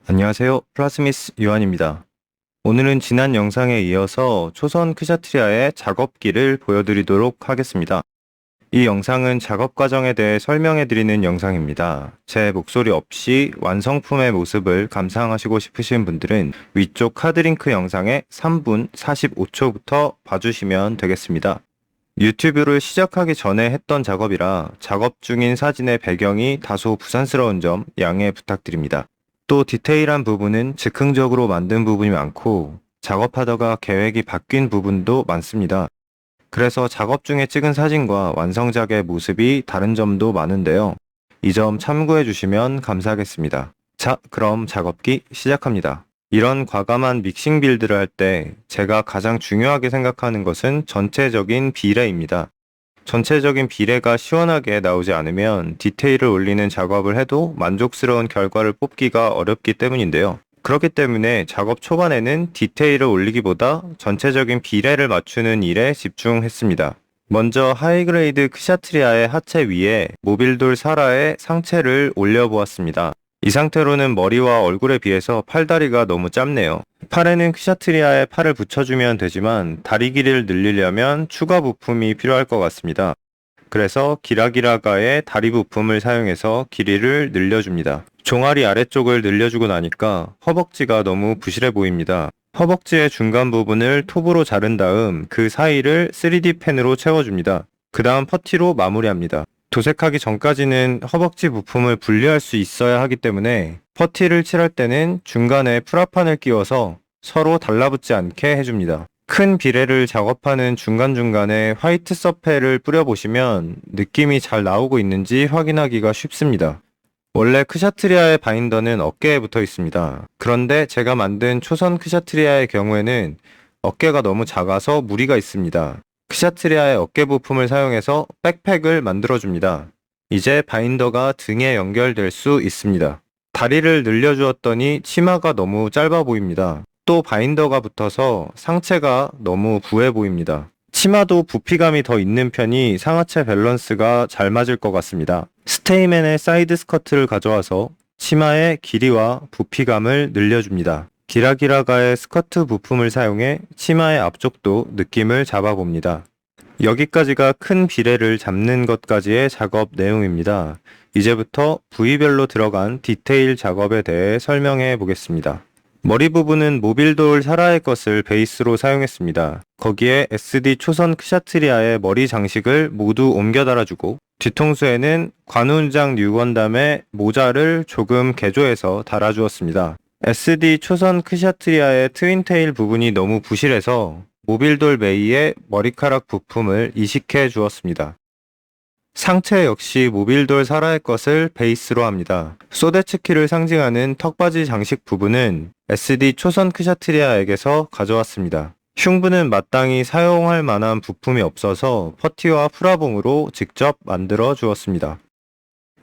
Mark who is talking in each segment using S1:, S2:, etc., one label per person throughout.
S1: 안녕하세요. 플라스미스 요한입니다. 오늘은 지난 영상에 이어서 초선 크샤트리아의 작업기를 보여드리도록 하겠습니다. 이 영상은 작업 과정에 대해 설명해드리는 영상입니다. 제 목소리 없이 완성품의 모습을 감상하시고 싶으신 분들은 위쪽 카드링크 영상의 3분 45초부터 봐주시면 되겠습니다. 유튜브를 시작하기 전에 했던 작업이라 작업 중인 사진의 배경이 다소 부산스러운 점 양해 부탁드립니다. 또 디테일한 부분은 즉흥적으로 만든 부분이 많고 작업하다가 계획이 바뀐 부분도 많습니다. 그래서 작업 중에 찍은 사진과 완성작의 모습이 다른 점도 많은데요. 이 점 참고해 주시면 감사하겠습니다. 자, 그럼 작업기 시작합니다. 이런 과감한 믹싱 빌드를 할 때 제가 가장 중요하게 생각하는 것은 전체적인 비례입니다. 전체적인 비례가 시원하게 나오지 않으면 디테일을 올리는 작업을 해도 만족스러운 결과를 뽑기가 어렵기 때문인데요. 그렇기 때문에 작업 초반에는 디테일을 올리기보다 전체적인 비례를 맞추는 일에 집중했습니다. 먼저 하이그레이드 크샤트리아의 하체 위에 모빌돌 사라의 상체를 올려보았습니다. 이 상태로는 머리와 얼굴에 비해서 팔다리가 너무 짧네요. 팔에는 크샤트리아에 팔을 붙여주면 되지만 다리 길이를 늘리려면 추가 부품이 필요할 것 같습니다. 그래서 기라기라가의 다리 부품을 사용해서 길이를 늘려줍니다. 종아리 아래쪽을 늘려주고 나니까 허벅지가 너무 부실해 보입니다. 허벅지의 중간 부분을 톱으로 자른 다음 그 사이를 3D 펜으로 채워줍니다. 그 다음 퍼티로 마무리합니다. 도색하기 전까지는 허벅지 부품을 분리할 수 있어야 하기 때문에 퍼티를 칠할 때는 중간에 프라판을 끼워서 서로 달라붙지 않게 해줍니다. 큰 비례를 작업하는 중간중간에 화이트 서페를 뿌려보시면 느낌이 잘 나오고 있는지 확인하기가 쉽습니다. 원래 크샤트리아의 바인더는 어깨에 붙어 있습니다. 그런데 제가 만든 초선 크샤트리아의 경우에는 어깨가 너무 작아서 무리가 있습니다. 크샤트리아의 어깨 부품을 사용해서 백팩을 만들어줍니다. 이제 바인더가 등에 연결될 수 있습니다. 다리를 늘려주었더니 치마가 너무 짧아 보입니다. 또 바인더가 붙어서 상체가 너무 부해 보입니다. 치마도 부피감이 더 있는 편이 상하체 밸런스가 잘 맞을 것 같습니다. 스테이맨의 사이드 스커트를 가져와서 치마의 길이와 부피감을 늘려줍니다. 기라기라가의 스커트 부품을 사용해 치마의 앞쪽도 느낌을 잡아봅니다. 여기까지가 큰 비례를 잡는 것까지의 작업 내용입니다. 이제부터 부위별로 들어간 디테일 작업에 대해 설명해 보겠습니다. 머리 부분은 모빌돌 사라의 것을 베이스로 사용했습니다. 거기에 SD 초선 크샤트리아의 머리 장식을 모두 옮겨 달아주고 뒤통수에는 관훈장 뉴건담의 모자를 조금 개조해서 달아주었습니다. SD 초선 크샤트리아의 트윈테일 부분이 너무 부실해서 모빌돌 메이의 머리카락 부품을 이식해 주었습니다. 상체 역시 모빌돌 사라의 것을 베이스로 합니다. 소데츠키를 상징하는 턱받이 장식 부분은 SD 초선 크샤트리아에게서 가져왔습니다. 흉부는 마땅히 사용할 만한 부품이 없어서 퍼티와 프라봉으로 직접 만들어 주었습니다.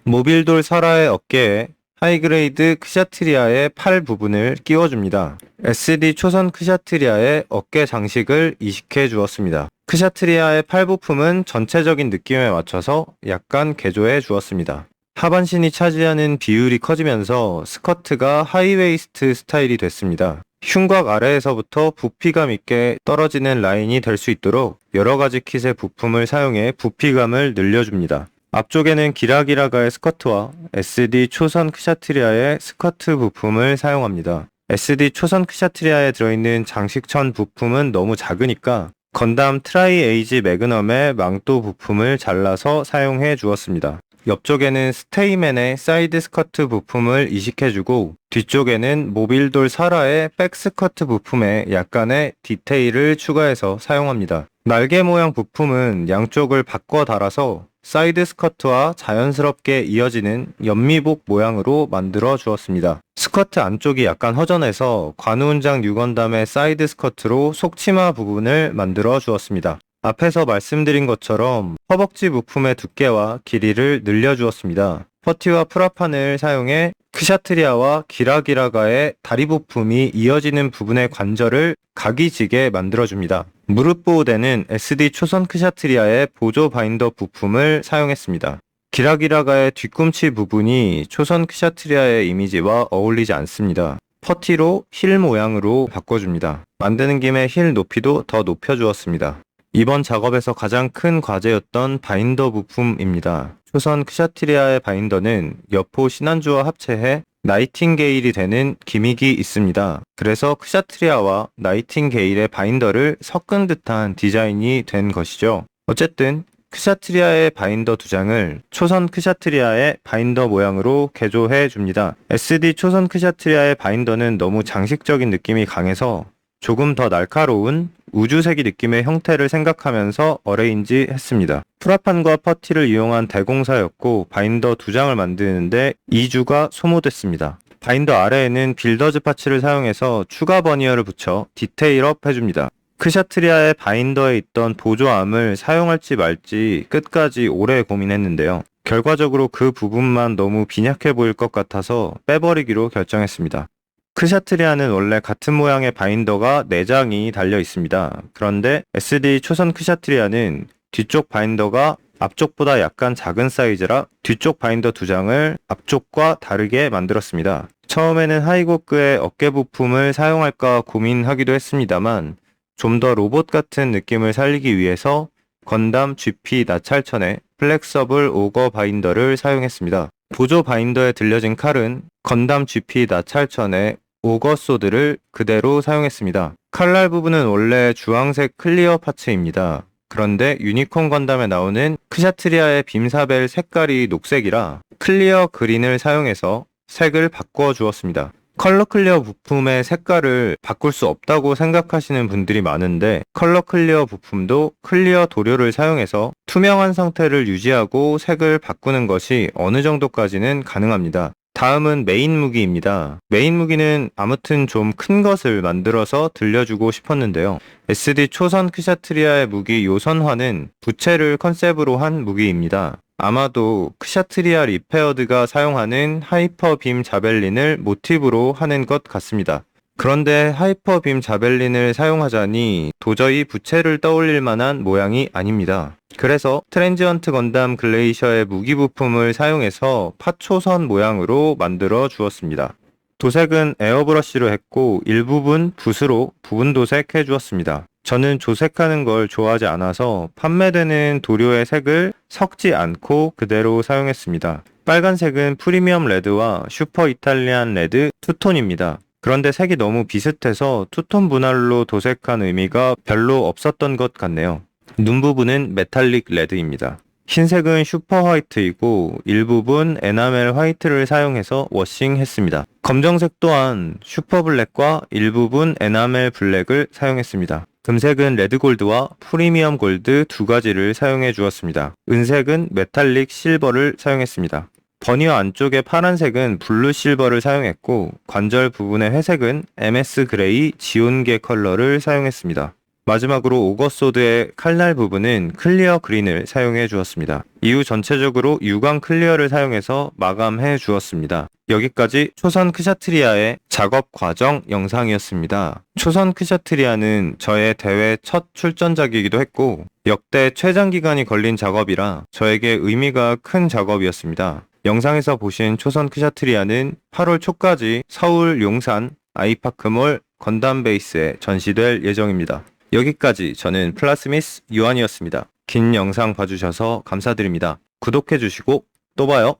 S1: 모빌돌 사라의 어깨에 하이그레이드 크샤트리아의 팔 부분을 끼워줍니다. SD 초선 크샤트리아의 어깨 장식을 이식해 주었습니다. 크샤트리아의 팔 부품은 전체적인 느낌에 맞춰서 약간 개조해 주었습니다. 하반신이 차지하는 비율이 커지면서 스커트가 하이웨이스트 스타일이 됐습니다. 흉곽 아래에서부터 부피감 있게 떨어지는 라인이 될 수 있도록 여러가지 킷의 부품을 사용해 부피감을 늘려줍니다. 앞쪽에는 기라기라가의 스커트와 SD 초선 크샤트리아의 스커트 부품을 사용합니다. SD 초선 크샤트리아에 들어있는 장식천 부품은 너무 작으니까 건담 트라이 에이지 매그넘의 망토 부품을 잘라서 사용해 주었습니다. 옆쪽에는 스테이맨의 사이드 스커트 부품을 이식해주고 뒤쪽에는 모빌돌 사라의 백 스커트 부품에 약간의 디테일을 추가해서 사용합니다. 날개 모양 부품은 양쪽을 바꿔 달아서 사이드 스커트와 자연스럽게 이어지는 연미복 모양으로 만들어 주었습니다. 스커트 안쪽이 약간 허전해서 관우은장 뉴건담의 사이드 스커트로 속치마 부분을 만들어 주었습니다. 앞에서 말씀드린 것처럼 허벅지 부품의 두께와 길이를 늘려주었습니다. 퍼티와 프라판을 사용해 크샤트리아와 기라기라가의 다리 부품이 이어지는 부분의 관절을 각이 지게 만들어줍니다. 무릎 보호대는 SD 초선 크샤트리아의 보조 바인더 부품을 사용했습니다. 기라기라가의 뒤꿈치 부분이 초선 크샤트리아의 이미지와 어울리지 않습니다. 퍼티로 힐 모양으로 바꿔줍니다. 만드는 김에 힐 높이도 더 높여주었습니다. 이번 작업에서 가장 큰 과제였던 바인더 부품입니다. 초선 크샤트리아의 바인더는 여포 신안주와 합체해 나이팅게일이 되는 기믹이 있습니다. 그래서 크샤트리아와 나이팅게일의 바인더를 섞은 듯한 디자인이 된 것이죠. 어쨌든 크샤트리아의 바인더 2장을 초선 크샤트리아의 바인더 모양으로 개조해 줍니다. SD 초선 크샤트리아의 바인더는 너무 장식적인 느낌이 강해서 조금 더 날카로운 우주세기 느낌의 형태를 생각하면서 어레인지 했습니다. 프라판과 퍼티를 이용한 대공사였고 바인더 2장을 만드는데 2주가 소모됐습니다. 바인더 아래에는 빌더즈 파츠를 사용해서 추가 버니어를 붙여 디테일업 해줍니다. 크샤트리아의 바인더에 있던 보조암을 사용할지 말지 끝까지 오래 고민했는데요. 결과적으로 그 부분만 너무 빈약해 보일 것 같아서 빼버리기로 결정했습니다. 크샤트리아는 원래 같은 모양의 바인더가 4장이 달려 있습니다. 그런데 SD 초선 크샤트리아는 뒤쪽 바인더가 앞쪽보다 약간 작은 사이즈라 뒤쪽 바인더 2장을 앞쪽과 다르게 만들었습니다. 처음에는 하이고크의 어깨 부품을 사용할까 고민하기도 했습니다만 좀 더 로봇 같은 느낌을 살리기 위해서 건담 GP 나찰천의 플렉서블 오거 바인더를 사용했습니다. 보조 바인더에 들려진 칼은 건담 GP 나찰천의 오거 소드를 그대로 사용했습니다. 칼날 부분은 원래 주황색 클리어 파츠입니다. 그런데 유니콘 건담에 나오는 크샤트리아의 빔사벨 색깔이 녹색이라 클리어 그린을 사용해서 색을 바꿔 주었습니다. 컬러 클리어 부품의 색깔을 바꿀 수 없다고 생각하시는 분들이 많은데 컬러 클리어 부품도 클리어 도료를 사용해서 투명한 상태를 유지하고 색을 바꾸는 것이 어느 정도까지는 가능합니다. 다음은 메인 무기입니다. 메인 무기는 아무튼 좀 큰 것을 만들어서 들려주고 싶었는데요. SD 초선 크샤트리아의 무기 요선화는 부채를 컨셉으로 한 무기입니다. 아마도 크샤트리아 리페어드가 사용하는 하이퍼 빔 자벨린을 모티브로 하는 것 같습니다. 그런데 하이퍼 빔 자벨린을 사용하자니 도저히 부채를 떠올릴 만한 모양이 아닙니다. 그래서 트랜지언트 건담 글레이셔의 무기 부품을 사용해서 파초선 모양으로 만들어 주었습니다. 도색은 에어브러쉬로 했고 일부분 붓으로 부분 도색해 주었습니다. 저는 조색하는 걸 좋아하지 않아서 판매되는 도료의 색을 섞지 않고 그대로 사용했습니다. 빨간색은 프리미엄 레드와 슈퍼 이탈리안 레드 투톤입니다. 그런데 색이 너무 비슷해서 투톤 분할로 도색한 의미가 별로 없었던 것 같네요. 눈 부분은 메탈릭 레드입니다. 흰색은 슈퍼 화이트이고 일부분 에나멜 화이트를 사용해서 워싱했습니다. 검정색 또한 슈퍼 블랙과 일부분 에나멜 블랙을 사용했습니다. 금색은 레드 골드와 프리미엄 골드 2가지를 사용해 주었습니다. 은색은 메탈릭 실버를 사용했습니다. 버니어 안쪽의 파란색은 블루 실버를 사용했고 관절 부분의 회색은 MS 그레이 지온계 컬러를 사용했습니다. 마지막으로 오거소드의 칼날 부분은 클리어 그린을 사용해 주었습니다. 이후 전체적으로 유광 클리어를 사용해서 마감해 주었습니다. 여기까지 초선 크샤트리아의 작업 과정 영상이었습니다. 초선 크샤트리아는 저의 대회 첫 출전작이기도 했고 역대 최장기간이 걸린 작업이라 저에게 의미가 큰 작업이었습니다. 영상에서 보신 초선 크샤트리아는 8월 초까지 서울 용산 아이파크몰 건담 베이스에 전시될 예정입니다. 여기까지 저는 플라스미스 유한이었습니다. 긴 영상 봐주셔서 감사드립니다. 구독해주시고 또 봐요.